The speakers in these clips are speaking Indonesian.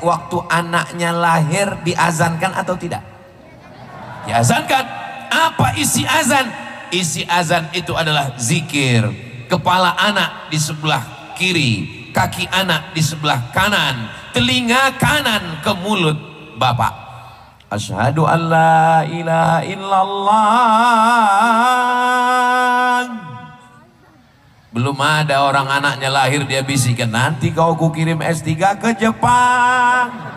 waktu anaknya lahir diazankan atau tidak? Diazankan. Apa isi azan? Isi azan itu adalah zikir. Kepala anak di sebelah kiri, kaki anak di sebelah kanan, telinga kanan ke mulut bapak. Asyhadu an la ilaha illallah. Belum ada orang anaknya lahir dia bisikan, nanti kau kukirim S3 ke Jepang.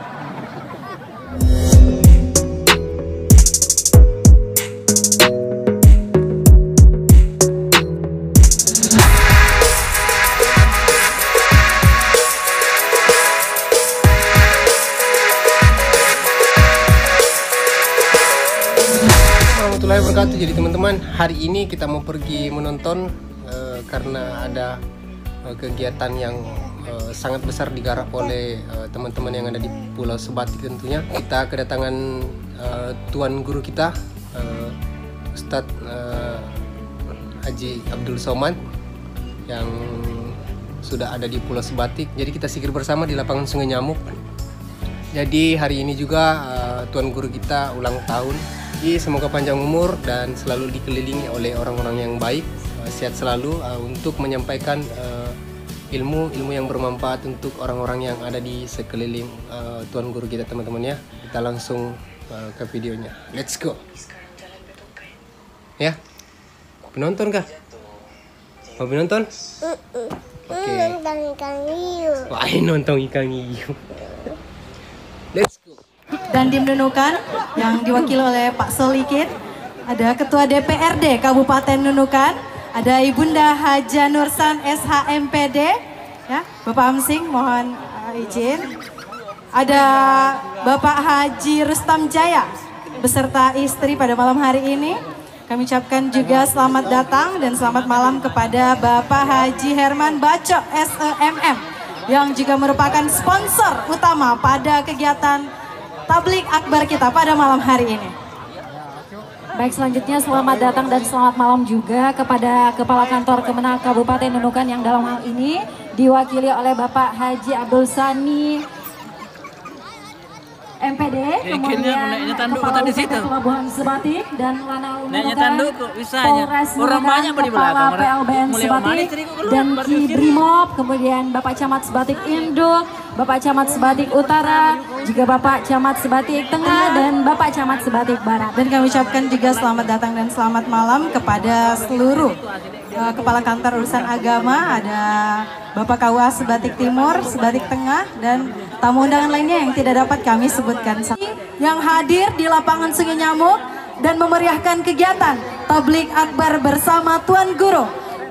Warahmatullahi wabarakatuh. Jadi teman-teman, hari ini kita mau pergi menonton karena ada kegiatan yang sangat besar digarap oleh teman-teman yang ada di Pulau Sebatik tentunya. Kita kedatangan tuan guru kita, Ustadz Haji Abdul Somad yang sudah ada di Pulau Sebatik. Jadi kita zikir bersama di lapangan Sungai Nyamuk. Jadi hari ini juga tuan guru kita ulang tahun. Jadi semoga panjang umur dan selalu dikelilingi oleh orang-orang yang baik, sehat selalu untuk menyampaikan ilmu yang bermanfaat untuk orang-orang yang ada di sekeliling tuan guru kita teman-teman ya. Kita langsung ke videonya. Let's go. Ya. Penonton kah? Mau penonton? Oke. Nonton ikan hiu. Wah, nonton ikan hiu. Let's go. Dan dimenunukan yang diwakili oleh Pak Solikin, ada Ketua DPRD Kabupaten Nunukan, ada Ibunda Haja Nursan SHMPD, ya, Bapak Amsing mohon izin, ada Bapak Haji Rustam Jaya beserta istri pada malam hari ini. Kami ucapkan juga selamat datang dan selamat malam kepada Bapak Haji Herman Baco SEMM yang juga merupakan sponsor utama pada kegiatan Tablik Akbar kita pada malam hari ini. Baik, selanjutnya selamat datang dan selamat malam juga kepada Kepala Kantor Kemenak Kabupaten Nunukan yang dalam hal ini diwakili oleh Bapak Haji Abdul Sani MPD, kemudian Kepala Usaha Pelabuhan Sebatik dan Lanal Nunukan, Polres Nunukan, Kepala PLBN Sebatik dan Ki Brimob, kemudian Bapak Camat Sebatik Induk, Bapak Camat Sebatik Utara, juga Bapak Camat Sebatik Tengah dan Bapak Camat Sebatik Barat. Dan kami ucapkan juga selamat datang dan selamat malam kepada seluruh Kepala Kantor Urusan Agama, ada Bapak KUA Sebatik Timur, Sebatik Tengah, dan tamu undangan lainnya yang tidak dapat kami sebutkan. Yang hadir di lapangan Sungai Nyamuk dan memeriahkan kegiatan Tablik Akbar bersama Tuan Guru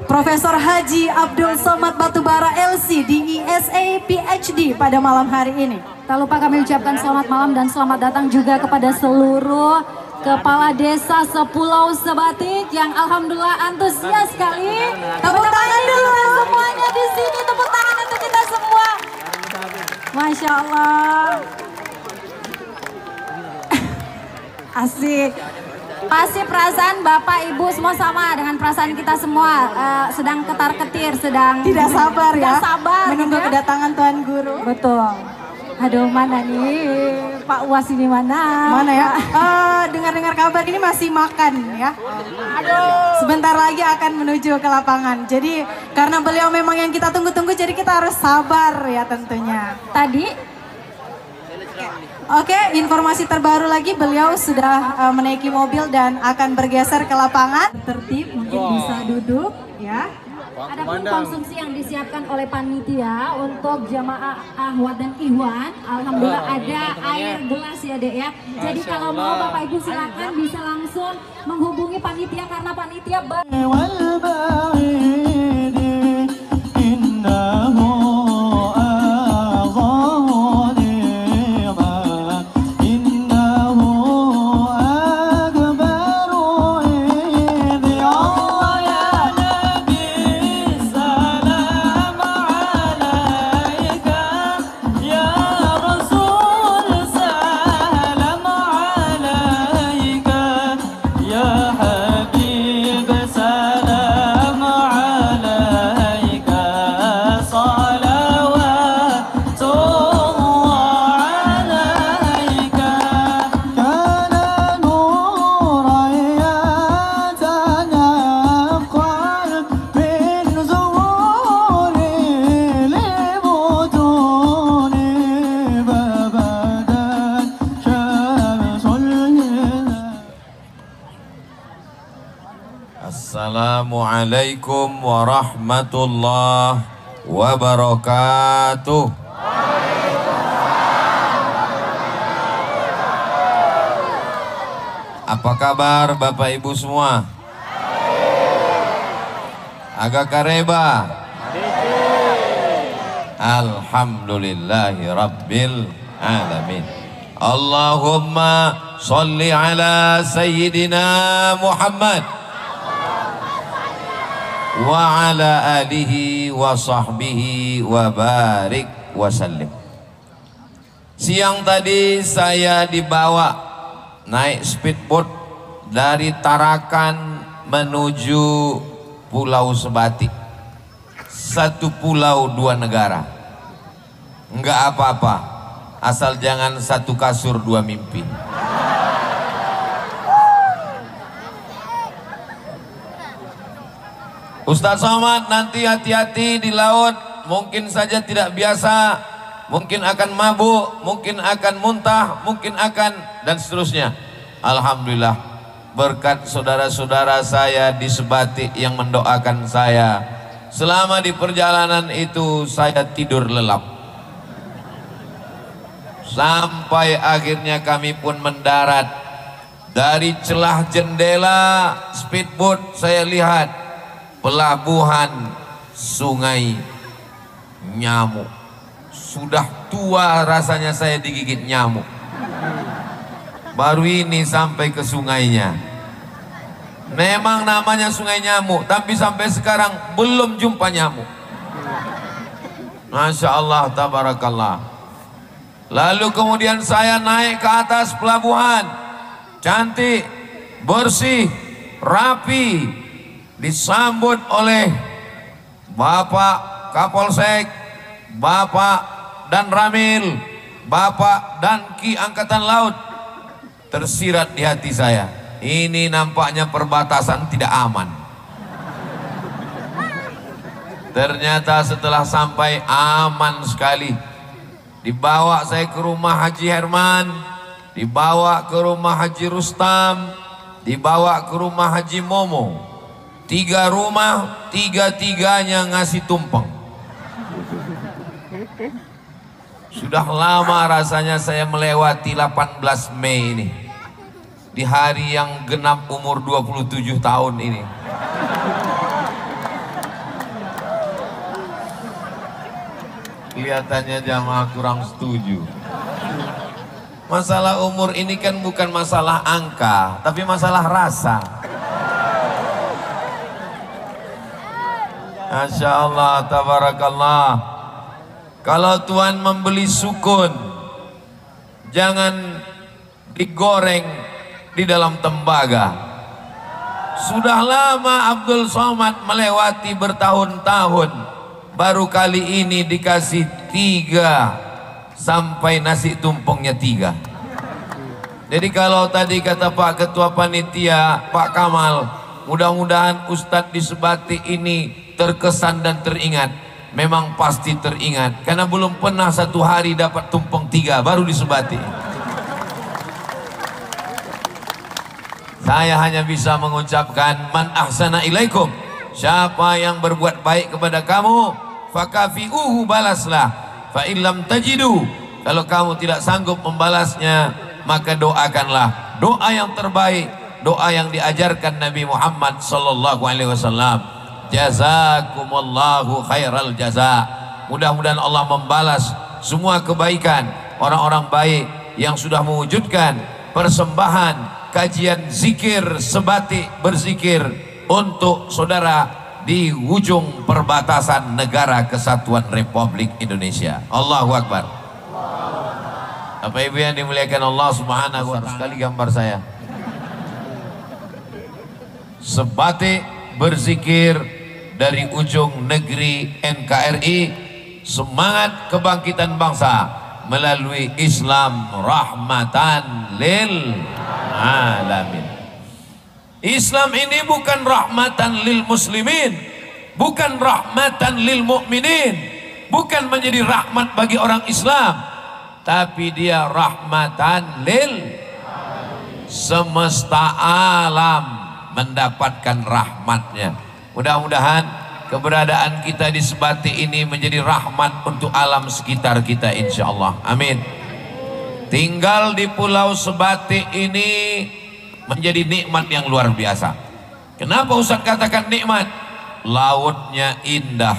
Profesor Haji Abdul Somad Batubara LC DESA PhD pada malam hari ini. Tak lupa kami ucapkan selamat malam dan selamat datang juga kepada seluruh Kepala Desa Sepulau Sebatik yang alhamdulillah antusias sekali. Tepuk tangan dulu semuanya di sini, tepuk tangan untuk kita semua. Masya Allah. Asik. Pasti perasaan Bapak Ibu semua sama dengan perasaan kita semua, sedang ketar-ketir, sedang Tidak sabar ya, tidak sabar menunggu ya. kedatangan Tuan Guru. Betul. Aduh, mana nih Pak Uwas ini mana? Mana ya? Dengar-dengar kabar ini masih makan ya. Aduh. Sebentar lagi akan menuju ke lapangan. Jadi karena beliau memang yang kita tunggu-tunggu, jadi kita harus sabar ya tentunya. Tadi Oke, informasi terbaru lagi, beliau sudah menaiki mobil dan akan bergeser ke lapangan. Tertib, mungkin bisa duduk ya. Adapun konsumsi yang disiapkan oleh panitia untuk jamaah ahwat dan ikhwan, alhamdulillah ada air gelas ya Dek ya. Jadi kalau mau Bapak Ibu silakan bisa langsung menghubungi panitia karena panitia Ya Habib salam Assalamualaikum warahmatullahi wabarakatuh. Apa kabar Bapak Ibu semua? Agak kareba. Alhamdulillahi Rabbil Alamin. Allahumma salli ala Sayyidina Muhammad wa ala alihi wa sahbihi wa barik wa sallim. Siang tadi saya dibawa naik speedboat dari Tarakan menuju Pulau Sebatik. Satu pulau dua negara. Enggak apa-apa, asal jangan satu kasur dua mimpi. Ustaz Somad, nanti hati-hati di laut, mungkin saja tidak biasa, mungkin akan mabuk, mungkin akan muntah, mungkin akan, dan seterusnya. Alhamdulillah, berkat saudara-saudara saya di Sebatik yang mendoakan saya, selama di perjalanan itu saya tidur lelap. Sampai akhirnya kami pun mendarat. Dari celah jendela speedboat saya lihat pelabuhan Sungai Nyamuk. Sudah tua rasanya saya digigit nyamuk. Baru ini sampai ke sungainya. Memang namanya Sungai Nyamuk, tapi sampai sekarang belum jumpa nyamuk. Masya Allah, tabarakallah. Lalu kemudian saya naik ke atas pelabuhan. Cantik, bersih, rapi. Disambut oleh Bapak Kapolsek, Bapak dan Ramil, Bapak dan Ki Angkatan Laut. Tersirat di hati saya, ini nampaknya perbatasan tidak aman. Ternyata setelah sampai aman sekali. Dibawa saya ke rumah Haji Herman, dibawa ke rumah Haji Rustam, dibawa ke rumah Haji Momo. 3 rumah, 3-tiganya ngasih tumpeng. Sudah lama rasanya saya melewati 18 Mei ini, di hari yang genap umur 27 tahun ini. Kelihatannya jamaah kurang setuju. Masalah umur ini kan bukan masalah angka, tapi masalah rasa. Masya Allah, tabarakallah. Kalau Tuhan membeli sukun, jangan digoreng di dalam tembaga. Sudah lama Abdul Somad melewati bertahun-tahun, baru kali ini dikasih 3 sampai nasi tumpengnya 3. Jadi kalau tadi kata Pak Ketua Panitia, Pak Kamal, mudah-mudahan Ustadz di Sebatik ini terkesan dan teringat. Memang pasti teringat, karena belum pernah satu hari dapat tumpeng 3, baru di Sebatik. Saya hanya bisa mengucapkan man ahsana ilaikum, siapa yang berbuat baik kepada kamu, fakafi'uhu, balaslah. Fa illam tajidu, kalau kamu tidak sanggup membalasnya, maka doakanlah doa yang terbaik, doa yang diajarkan Nabi Muhammad sallallahu alaihi wasallam. Jazakumullahu khairal jaza. Mudah-mudahan Allah membalas semua kebaikan orang-orang baik yang sudah mewujudkan persembahan kajian zikir Sebatik berzikir untuk saudara di ujung perbatasan Negara Kesatuan Republik Indonesia. Allahu Akbar. Bapak Ibu yang dimuliakan Allah Subhanahu wa ta'ala, sekali gambar saya. Sebatik berzikir dari ujung negeri NKRI, semangat kebangkitan bangsa melalui Islam rahmatan lil alamin. Islam ini bukan rahmatan lil muslimin, bukan rahmatan lil mukminin, bukan menjadi rahmat bagi orang Islam, tapi dia rahmatan lil semesta alam mendapatkan rahmatnya. Mudah-mudahan keberadaan kita di Sebati ini menjadi rahmat untuk alam sekitar kita, insya Allah. Amin. Tinggal di Pulau Sebati ini menjadi nikmat yang luar biasa. Kenapa Ustaz katakan nikmat? Lautnya indah.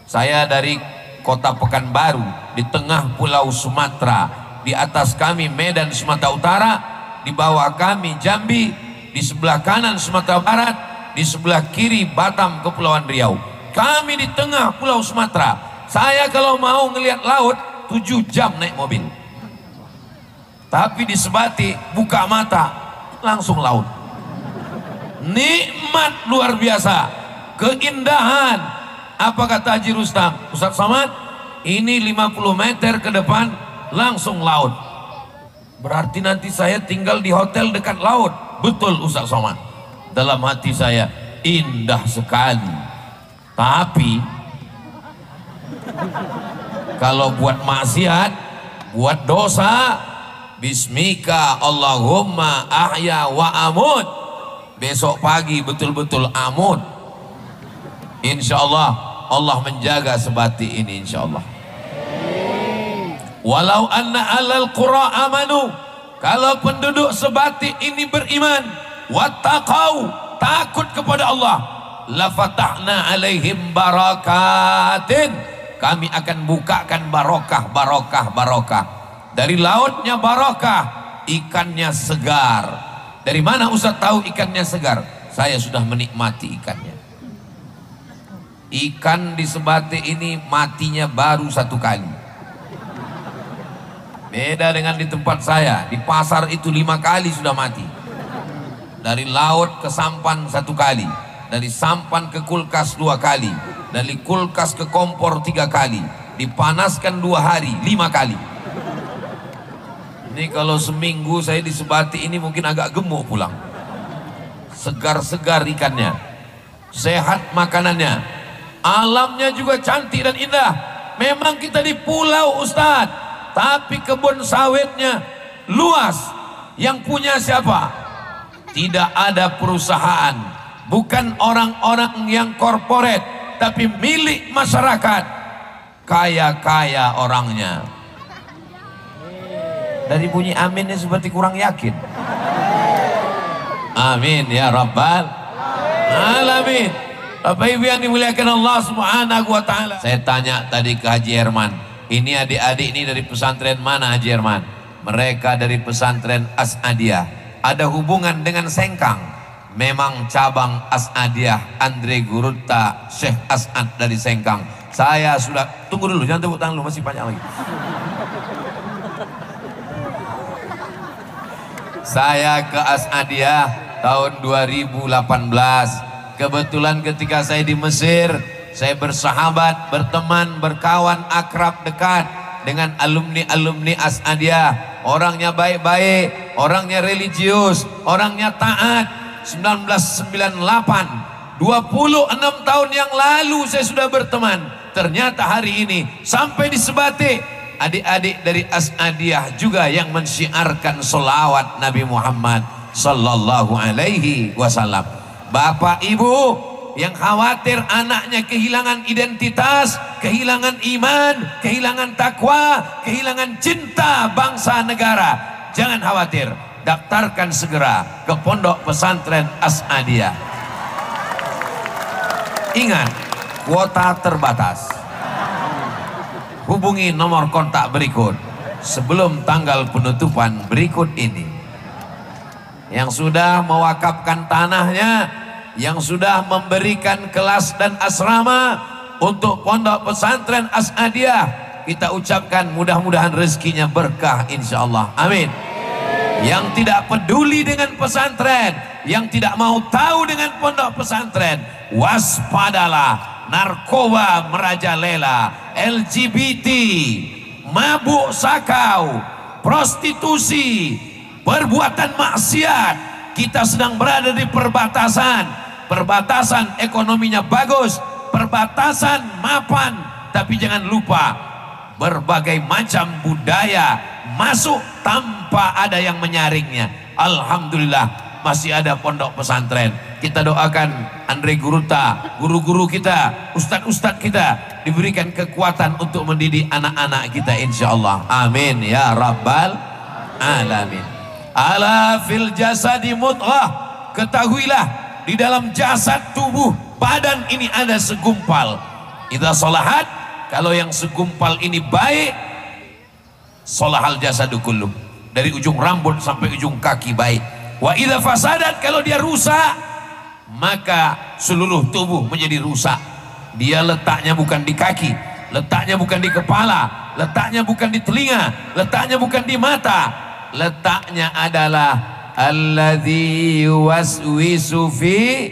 Saya dari kota Pekanbaru, di tengah Pulau Sumatera, di atas kami Medan Sumatera Utara, di bawah kami Jambi, di sebelah kanan Sumatera Barat, di sebelah kiri Batam Kepulauan Riau. Kami di tengah Pulau Sumatera. Saya kalau mau ngelihat laut 7 jam naik mobil. Tapi di Sebati buka mata langsung laut. Nikmat luar biasa, keindahan. Apa kata Haji Rustam? Ustaz Somad, ini 50 meter ke depan langsung laut. Berarti nanti saya tinggal di hotel dekat laut. Betul Ustaz Somad. Dalam hati saya, indah sekali. Tapi kalau buat maksiat, buat dosa, bismika Allahumma ahya wa amut, besok pagi betul-betul amut. Insya Allah Allah menjaga Sebati ini, insya Allah. Walau anna alal qura amanu, kalau penduduk Sebati ini beriman, wattaqau, takut kepada Allah, la fatahna alaihim barakatin, kami akan bukakan barokah, barokah, barokah. Dari lautnya barokah, ikannya segar. Dari mana Ustaz tahu ikannya segar? Saya sudah menikmati ikannya. Ikan di Sebati ini matinya baru 1 kali. Beda dengan di tempat saya, di pasar itu 5 kali sudah mati. Dari laut ke sampan 1 kali, dari sampan ke kulkas 2 kali, dari kulkas ke kompor 3 kali, dipanaskan 2 hari 5 kali. Ini kalau seminggu saya di Sebati ini mungkin agak gemuk pulang. Segar-segar ikannya, sehat makanannya, alamnya juga cantik dan indah. Memang kita di pulau Ustaz, tapi kebun sawitnya luas. Yang punya siapa? Tidak ada perusahaan, bukan orang-orang yang korporat, tapi milik masyarakat. Kaya-kaya orangnya. Dari bunyi aminnya seperti kurang yakin. Amin ya Rabbal Alamin. Bapak Ibu yang dimuliakan Allah Subhanahu wa Ta'ala. Saya tanya tadi ke Haji Herman, ini adik-adik ini dari pesantren mana Haji Herman? Mereka dari pesantren As'adiyah. Ada hubungan dengan Sengkang. Memang cabang As'adiyah, Andre Gurutta Syekh As'ad dari Sengkang. Saya sudah, tunggu dulu, jangan tepuk tangan dulu, masih banyak lagi. Saya ke As'adiyah tahun 2018. Kebetulan ketika saya di Mesir, saya bersahabat, berteman, berkawan, akrab dekat dengan alumni-alumni As'adiyah. Orangnya baik-baik, orangnya religius, orangnya taat. 1998, 26 tahun yang lalu saya sudah berteman. Ternyata hari ini sampai di Sebati, adik-adik dari As'adiyah juga yang mensyiarkan sholawat Nabi Muhammad sallallahu alaihi wasallam. Bapak Ibu yang khawatir anaknya kehilangan identitas, kehilangan iman, kehilangan takwa, kehilangan cinta bangsa negara, jangan khawatir, daftarkan segera ke Pondok Pesantren As'adiyah. Ingat, kuota terbatas. Hubungi nomor kontak berikut sebelum tanggal penutupan berikut ini. Yang sudah mewakafkan tanahnya, yang sudah memberikan kelas dan asrama untuk Pondok Pesantren As'adiyah, kita ucapkan mudah-mudahan rezekinya berkah insyaallah. Amin. Yang tidak peduli dengan pesantren, yang tidak mau tahu dengan pondok pesantren, waspadalah. Narkoba merajalela, LGBT, mabuk sakau, prostitusi, perbuatan maksiat. Kita sedang berada di perbatasan. Perbatasan ekonominya bagus, perbatasan mapan, tapi jangan lupa berbagai macam budaya masuk tanpa ada yang menyaringnya. Alhamdulillah, masih ada pondok pesantren. Kita doakan Andre Guruta, guru-guru kita, ustadz-ustadz kita diberikan kekuatan untuk mendidik anak-anak kita insyaallah. Amin ya rabbal alamin. Ala fil jasadi mudghah, ketahuilah di dalam jasad tubuh badan ini ada segumpal. Idza salahat, kalau yang segumpal ini baik, salahal jasadu kullu, dari ujung rambut sampai ujung kaki baik. Wa idza fasadat, kalau dia rusak, maka seluruh tubuh menjadi rusak. Dia letaknya bukan di kaki, letaknya bukan di kepala, letaknya bukan di telinga, letaknya bukan di mata, letaknya adalah alladzi waswisu fi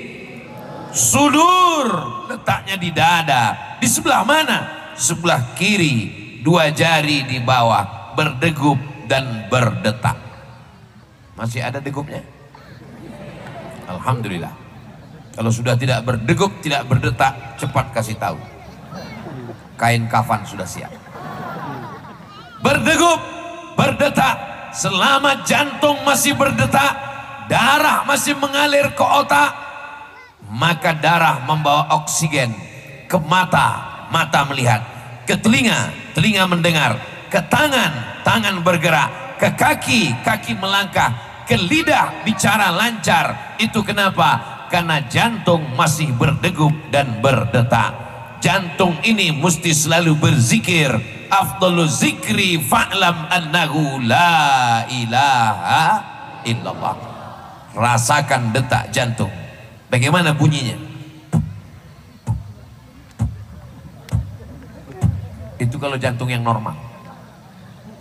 sudur, letaknya di dada. Di sebelah mana? Sebelah kiri, 2 jari di bawah, berdegup dan berdetak. Masih ada degupnya? Alhamdulillah. Kalau sudah tidak berdegup, tidak berdetak, cepat kasih tahu. Kain kafan sudah siap. Berdegup, berdetak, selama jantung masih berdetak, darah masih mengalir ke otak, maka darah membawa oksigen ke mata, mata melihat, ke telinga, telinga mendengar, ke tangan, tangan bergerak, ke kaki, kaki melangkah, ke lidah bicara lancar. Itu kenapa? Karena jantung masih berdegup dan berdetak. Jantung ini mesti selalu berzikir. Afdalu zikri fa'lam annahu la ilaha illallah. Rasakan detak jantung. Bagaimana bunyinya? Itu kalau jantung yang normal.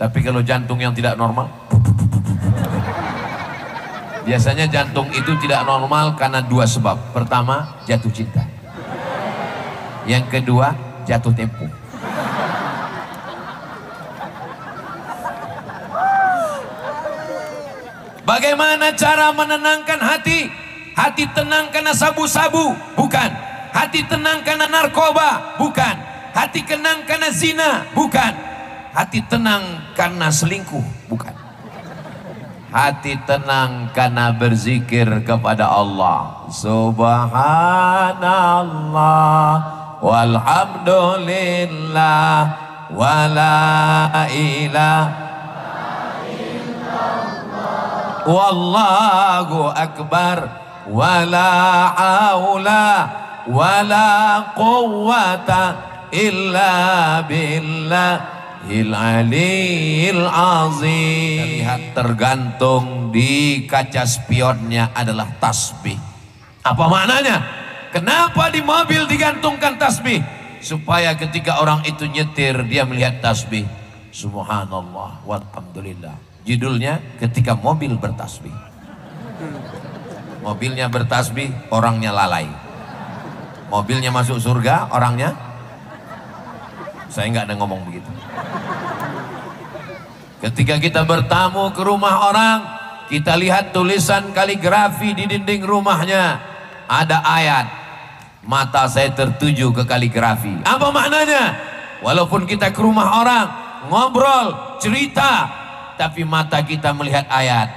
Tapi kalau jantung yang tidak normal, biasanya jantung itu tidak normal karena 2 sebab. Pertama, jatuh cinta. Yang kedua, jatuh tempo. Bagaimana cara menenangkan hati? Hati tenang karena sabu-sabu? Bukan. Hati tenang karena narkoba? Bukan. Hati tenang karena zina? Bukan. Hati tenang karena selingkuh? Bukan. Hati tenang karena berzikir kepada Allah. Subhanallah walhamdulillah wala ilaha illallah wallahu akbar wala haula wala quwwata illa billah Al-Aliyil Azim. Lihat, tergantung di kaca spionnya adalah tasbih. Apa maknanya? Kenapa di mobil digantungkan tasbih? Supaya ketika orang itu nyetir, dia melihat tasbih. Subhanallah walhamdulillah. Judulnya ketika mobil bertasbih. Mobilnya bertasbih, orangnya lalai. Mobilnya masuk surga, orangnya, saya nggak ada ngomong begitu. Ketika kita bertamu ke rumah orang, kita lihat tulisan kaligrafi di dinding rumahnya, ada ayat, mata saya tertuju ke kaligrafi. Apa maknanya? Walaupun kita ke rumah orang, ngobrol, cerita, tapi mata kita melihat ayat,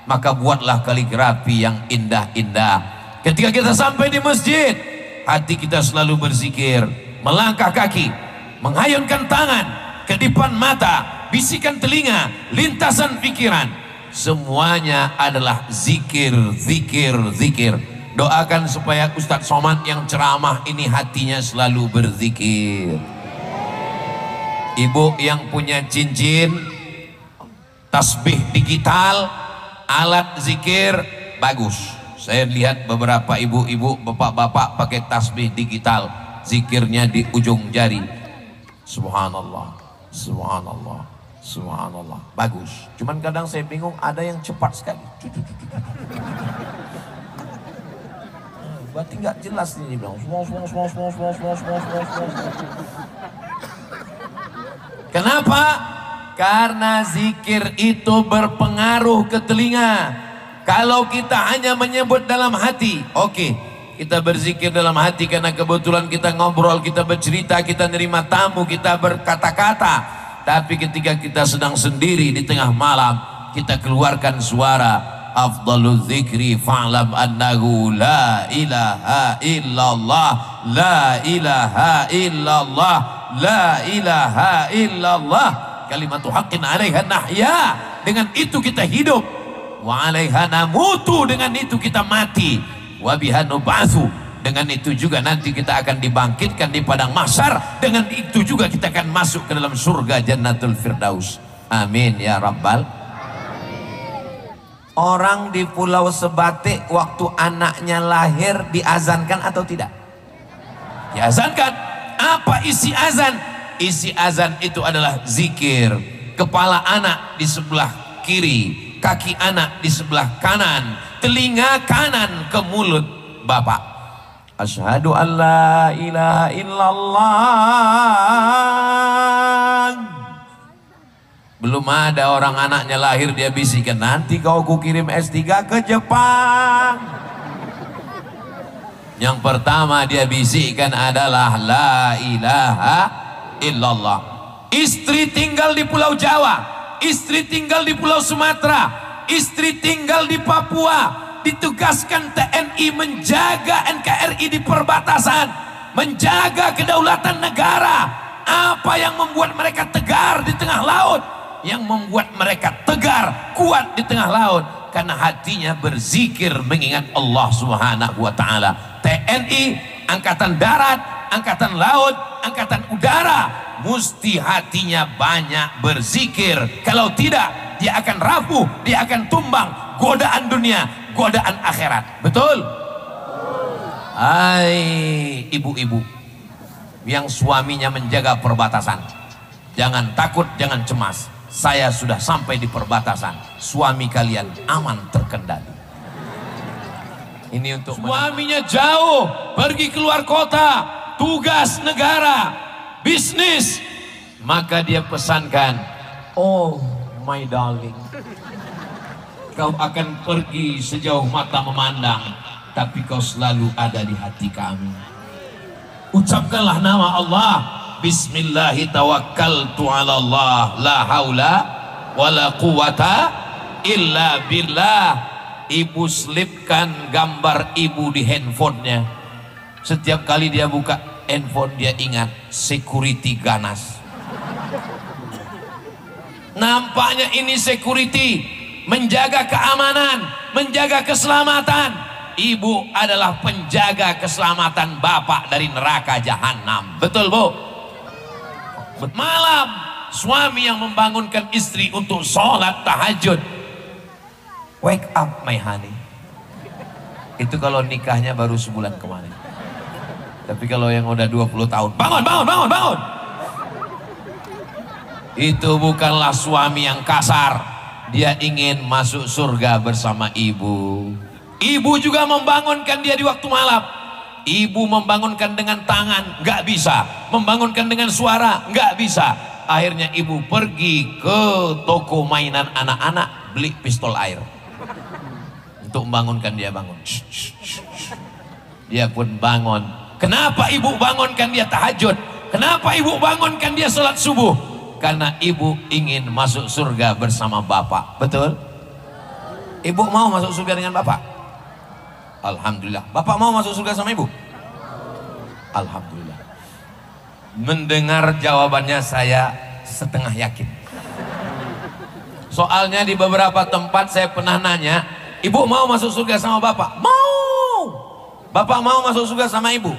maka buatlah kaligrafi yang indah-indah. Ketika kita sampai di masjid, hati kita selalu berzikir, melangkah kaki, menghayunkan tangan, kedipan mata, bisikan telinga, lintasan pikiran, semuanya adalah zikir, zikir, zikir. Doakan supaya Ustadz Somad yang ceramah ini hatinya selalu berzikir. Ibu yang punya cincin, tasbih digital, alat zikir, bagus. Saya lihat beberapa ibu-ibu, bapak-bapak pakai tasbih digital, zikirnya di ujung jari. Subhanallah, subhanallah, subhanallah, bagus. Cuman kadang saya bingung, ada yang cepat sekali. Berarti nggak jelas nih, bilang. Kenapa? Karena zikir itu berpengaruh ke telinga. Kalau kita hanya menyebut dalam hati, oke, kita berzikir dalam hati karena kebetulan kita ngobrol, kita bercerita, kita nerima tamu, kita berkata-kata. Tapi ketika kita sedang sendiri di tengah malam, kita keluarkan suara afdalul dzikri fa'lam annahu la ilaha illallah, la ilaha illallah, la ilaha illallah, kalimatu haqqin 'alaiha nahya, dengan itu kita hidup, wa 'alaiha namutu, dengan itu kita mati, wa biha nub'atsu, dengan itu juga nanti kita akan dibangkitkan di padang mahsyar, dengan itu juga kita akan masuk ke dalam surga Jannatul Firdaus. Amin ya rabbal. Orang di Pulau Sebatik waktu anaknya lahir diazankan atau tidak? Diazankan. Apa isi azan? Isi azan itu adalah zikir. Kepala anak di sebelah kiri, kaki anak di sebelah kanan, telinga kanan ke mulut bapak. Asyhadu an la ilaha illallah. Belum ada orang anaknya lahir dia bisikan, nanti kau kukirim S3 ke Jepang. Yang pertama dia bisikan adalah la ilaha illallah. Istri tinggal di Pulau Jawa, istri tinggal di Pulau Sumatera, istri tinggal di Papua, ditugaskan TNI menjaga NKRI di perbatasan, menjaga kedaulatan negara. Apa yang membuat mereka tegar di tengah laut? Yang membuat mereka tegar, kuat di tengah laut, karena hatinya berzikir mengingat Allah Subhanahu wa Ta'ala. TNI, Angkatan Darat, Angkatan Laut, Angkatan Udara, mesti hatinya banyak berzikir. Kalau tidak, dia akan rapuh, dia akan tumbang godaan dunia, godaan akhirat. Betul? Hai ibu-ibu yang suaminya menjaga perbatasan, jangan takut, jangan cemas. Saya sudah sampai di perbatasan, suami kalian aman terkendali. Ini untuk suaminya jauh, pergi keluar kota, tugas negara, bisnis, maka dia pesankan, oh my darling, kau akan pergi sejauh mata memandang, tapi kau selalu ada di hati kami. Ucapkanlah nama Allah, Bismillahi tawakkaltu ala Allah, la haula wala quwata illa billah. Ibu selipkan gambar ibu di handphonenya. Setiap kali dia buka handphone dia ingat security ganas. Nampaknya ini security, menjaga keamanan, menjaga keselamatan. Ibu adalah penjaga keselamatan bapak dari neraka jahanam. Betul bu? Malam suami yang membangunkan istri untuk sholat tahajud. Wake up my honey. Itu kalau nikahnya baru sebulan kemarin. Tapi kalau yang udah 20 tahun, bangun, bangun, bangun, bangun. Itu bukanlah suami yang kasar. Dia ingin masuk surga bersama ibu. Ibu juga membangunkan dia di waktu malam. Ibu membangunkan dengan tangan, nggak bisa. Membangunkan dengan suara, nggak bisa. Akhirnya ibu pergi ke toko mainan anak-anak, beli pistol air. Untuk membangunkan dia bangun. Dia pun bangun. Kenapa ibu bangunkan dia tahajud? Kenapa ibu bangunkan dia sholat subuh? Karena ibu ingin masuk surga bersama bapak. Betul? Ibu mau masuk surga dengan bapak? Alhamdulillah. Bapak mau masuk surga sama ibu? Alhamdulillah. Mendengar jawabannya saya setengah yakin. Soalnya di beberapa tempat saya pernah nanya, ibu mau masuk surga sama bapak? Mau. Bapak mau masuk surga sama ibu?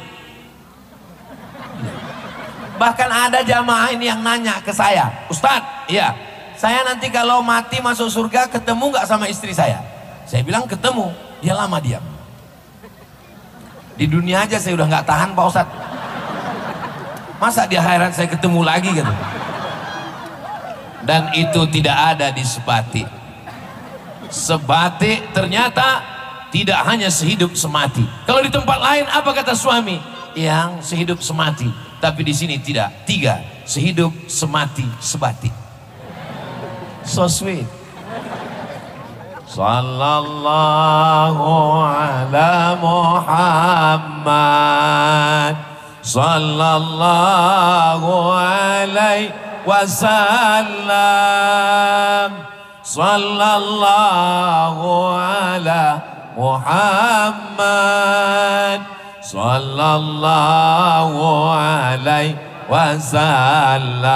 Bahkan ada jamaah ini yang nanya ke saya, Ustadz, iya, saya nanti kalau mati masuk surga ketemu nggak sama istri saya? Saya bilang ketemu. Dia lama diam. Di dunia aja saya udah nggak tahan Pak Ustadz. Masa di akhirat saya ketemu lagi gitu? Dan itu tidak ada di Sebatik. Sebatik ternyata tidak hanya sehidup semati. Kalau di tempat lain apa kata suami? Yang sehidup semati. Tapi di sini tidak. 3, sehidup semati Sebatik. So sweet. Sallallahu ala Muhammad, sallallahu alaihi wasallam. sallallahu ala Muhammad sallallahu alaihi wasallam.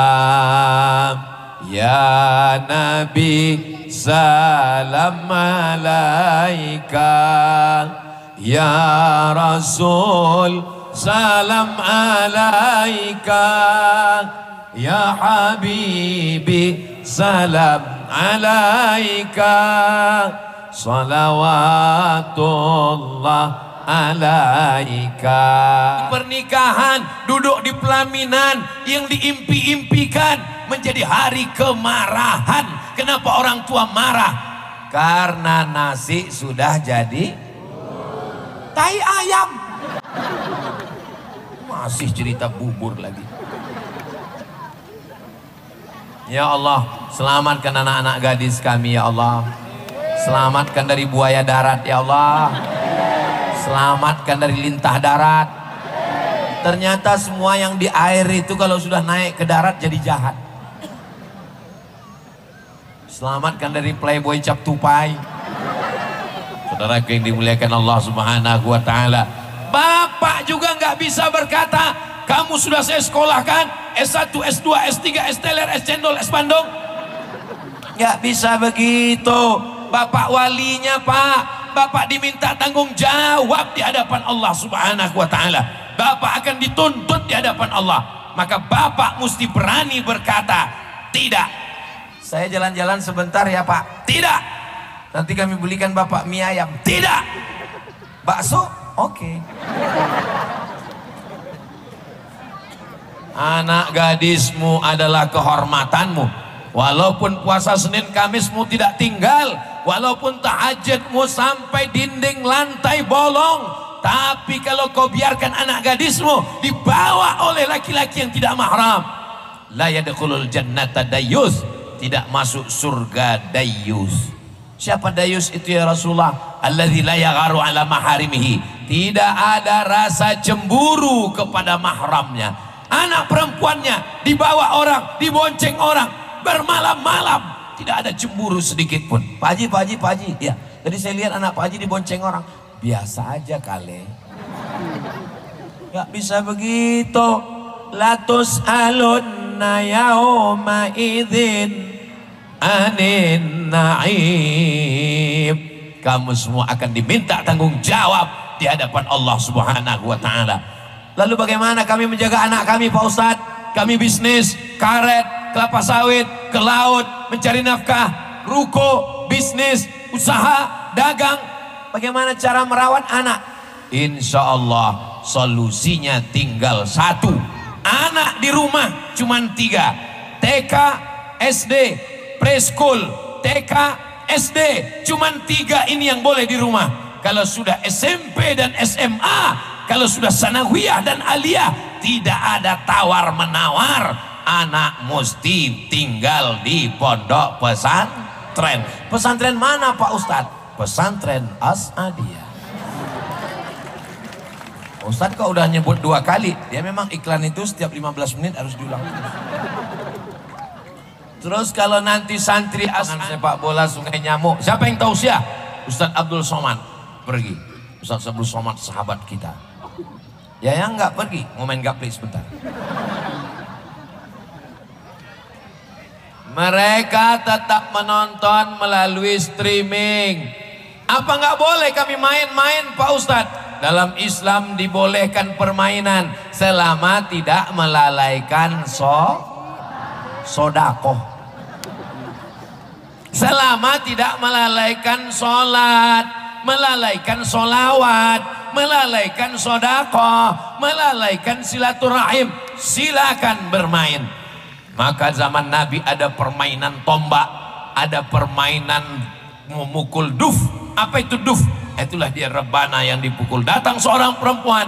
Ya Nabi salam alaika, ya Rasul salam alaika, ya Habibi salam alaika, salawatullah alaika. Pernikahan, duduk di pelaminan yang diimpi-impikan menjadi hari kemarahan. Kenapa orang tua marah? Karena nasi sudah jadi tai ayam. Masih cerita bubur lagi. Ya Allah, selamatkan anak-anak gadis kami ya Allah. Selamatkan dari buaya darat ya Allah. Selamatkan dari lintah darat. Ternyata semua yang di air itu kalau sudah naik ke darat jadi jahat. Selamatkan dari playboy cap tupai. Saudara yang dimuliakan Allah Subhanahu wa taala. Bapak juga nggak bisa berkata, kamu sudah saya sekolahkan S1, S2, S3, S teler, S cendol, S bandung. Nggak bisa begitu. Bapak walinya Pak. Bapak diminta tanggung jawab di hadapan Allah Subhanahu wa taala. Bapak akan dituntut di hadapan Allah. Maka Bapak mesti berani berkata, tidak. Saya jalan-jalan sebentar ya Pak. Tidak. Nanti kami belikan Bapak mie ayam. Tidak. Bakso? Oke. Anak gadismu adalah kehormatanmu. Walaupun puasa Senin Kamismu tidak tinggal, walaupun tahajudmu sampai dinding lantai bolong, tapi kalau kau biarkan anak gadismu dibawa oleh laki-laki yang tidak mahram, la yadkhulul jannata dayyus, tidak masuk surga dayyus. Siapa dayyus itu ya Rasulullah? Alladzi la yagharu ala maharimihi, tidak ada rasa cemburu kepada mahramnya. Anak perempuannya dibawa orang, dibonceng orang, bermalam-malam, tidak ada cemburu sedikit pun. Pak Haji, ya. Jadi saya lihat anak Pak Haji dibonceng orang, biasa aja kali. Gak bisa begitu. Latus alunna yauma idzin anin na'im. Kamu semua akan diminta tanggung jawab di hadapan Allah Subhanahu wa taala. Lalu bagaimana kami menjaga anak kami Pak Ustadz? Kami bisnis, karet, kelapa sawit, ke laut, mencari nafkah, ruko, bisnis, usaha, dagang. Bagaimana cara merawat anak? Insya Allah solusinya tinggal satu. Anak di rumah cuma 3. TK, SD, preschool, TK, SD. Cuma 3 ini yang boleh di rumah. Kalau sudah SMP dan SMA, kalau sudah sanawiyah dan aliyah, tidak ada tawar-menawar. Anak mesti tinggal di pondok pesantren. Pesantren mana Pak Ustadz? Pesantren As-Adiyah. Ustadz kok udah nyebut 2 kali? Dia memang iklan itu setiap 15 menit harus diulang. Terus kalau nanti santri sepak bola Sungai Nyamuk, siapa yang tahu sih? Ustadz Abdul Somad pergi. Ustadz Abdul Somad sahabat kita. Ya yang nggak pergi, mau main gaplek sebentar. Mereka tetap menonton melalui streaming. Apa nggak boleh kami main-main Pak Ustadz? Dalam Islam dibolehkan permainan selama tidak melalaikan sodakoh. Selama tidak melalaikan sholat, melalaikan sholawat, melalaikan sodakoh, melalaikan silaturahim, silakan bermain. Maka zaman Nabi ada permainan tombak, ada permainan memukul duf. Apa itu duf? Itulah dia rebana yang dipukul. Datang seorang perempuan,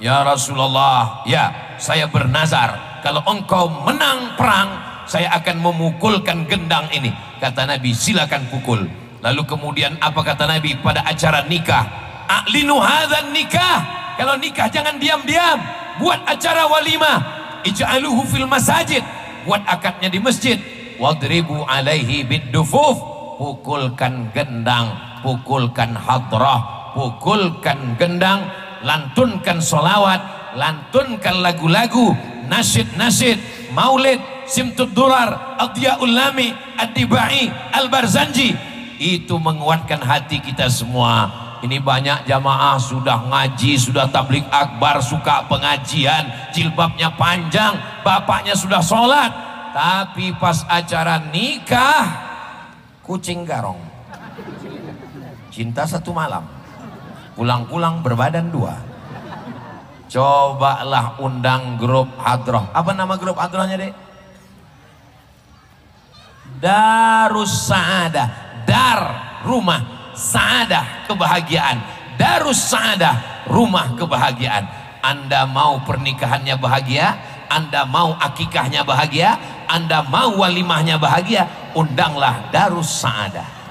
ya Rasulullah, ya saya bernazar kalau engkau menang perang, saya akan memukulkan gendang ini. Kata Nabi, silakan pukul. Lalu kemudian apa kata Nabi pada acara nikah? A'linu hadzan nikah. Kalau nikah jangan diam-diam, buat acara walimah. Ij'aluhu fil masajid, buat akadnya di masjid. wadribu alaihi biddufuf, pukulkan gendang, pukulkan hadrah, pukulkan gendang, lantunkan solawat, lantunkan lagu-lagu, nasyid-nasyid, maulid, simtud durar, adyaul lami, ad-dibai, al-barzanji. Itu menguatkan hati kita semua. Ini banyak jamaah sudah ngaji, sudah tabligh akbar, suka pengajian, jilbabnya panjang, bapaknya sudah sholat, tapi pas acara nikah kucing garong, cinta satu malam, pulang-pulang berbadan dua. Cobalah undang grup hadroh. Apa nama grup hadrohnya, Dek? Darus Saadah. Dar, rumah, Saadah, kebahagiaan. Darus Saadah, rumah kebahagiaan. Anda mau pernikahannya bahagia, Anda mau akikahnya bahagia, Anda mau walimahnya bahagia, undanglah Darus Saadah.